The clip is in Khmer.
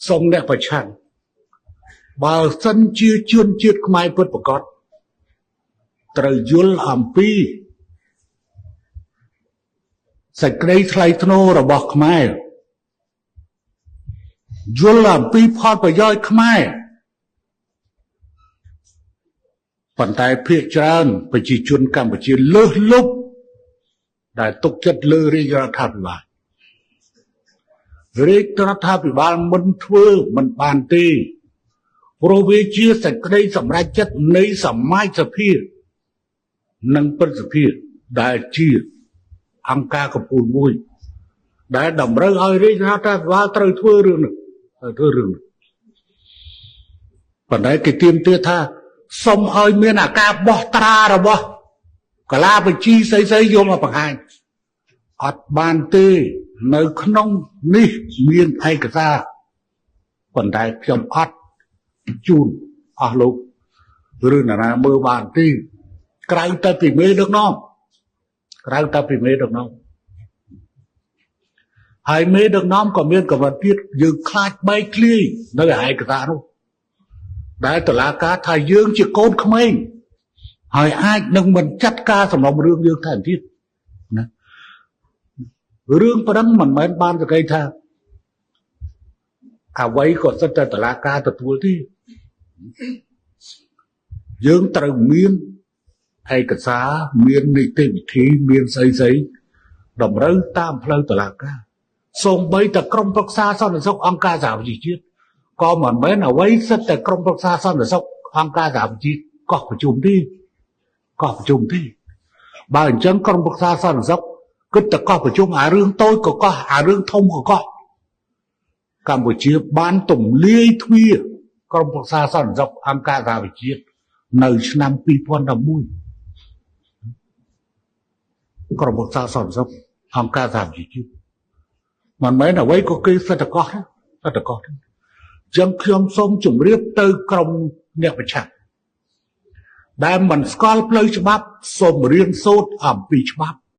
សូមអ្នកប្រឆាំងបើសិនជាជនជាតិខ្មែរពិតប្រាកដត្រូវយល់អំពីសេចក្តីថ្លៃថ្នូររបស់ខ្មែរយល់អំពីផលប្រយោជន៍ខ្មែរប៉ុន្តែភាគច្រើនប្រជាជនកម្ពុជាលើសលប់ដែលទុកចិត្តលើរាជរដ្ឋាភិបាលរាជរដ្ឋាភិបាលមិនធ្វើមិនបានទេព្រោះវាជាសេចក្តីសម្រេចចិត្តនៃសមាជិកសភានិងព្រឹទ្ធសភាដែលជាអង្គការកំពូលមួយដែលតម្រូវឲ្យរាជរដ្ឋាភិបាលត្រូវធ្វើរឿងនេះប៉ុន្តែគេទាមទារថាសូមឲ្យមានអាការបោះត្រារបស់កលាបញ្ជីស្អីយកមកបង្ហាញអត់បានទេនៅក្នុងនេះមានឯកសារប៉ុន្តែខ្ញុំអត់ជូនអស់លោកឬណានាមើលបានទេក្រៅតែពីមេដឹកនាំហើយមេដឹកនាំក៏មានកម្រិតទៀតយើងខ្លាចបែកធ្លាយនៅឯកសារនោះដែលតុលាការថាយើងជាកូនក្មេងហើយអាចនឹងមិនចាត់ការសំណុំរឿងយើងថែមទៀតណារឿងប៉ុណ្ណឹងមិនមែនបានសង្កេតថាអ្វីក៏សិតតែតុលាការទទួលទេយើងត្រូវមានឯកសារមាននីតិវិធីមានស្អីតម្រូវតាមផ្លូវតុលាការសូម្បីតែក្រុមប្រឹក្សាសន្តិសុខអង្គការសហប្រជាជាតិក៏មិនមែនអ្វីសិតតែក្រុមប្រឹក្សាសន្តិសុខអង្គការសហប្រជាជាតិកោះប្រជុំទេបើអញ្ចឹងក្រុមប្រឹក្សាសន្តិសុខគិតតែកោះប្រជុំអារឿងតូចក៏កោះអារឿងធំក៏កោះកម្ពុជាបានទម្លាយទ្វារក្រុមប្រឹក្សាសន្តិសុខអង្គការសហប្រជាជាតិនៅឆ្នាំ2011ក្រុមប្រឹក្សាសន្តិសុខអង្គការសហប្រជាជាតិមិនមែនអ្វីក៏គេសិតតែកោះទេចឹងខ្ញុំសូមជម្រាបទៅក្រុមអ្នកប្រឆាំងដែលមិនស្គាល់ផ្លូវច្បាប់សូមរៀនសូត្រអំពីច្បាប់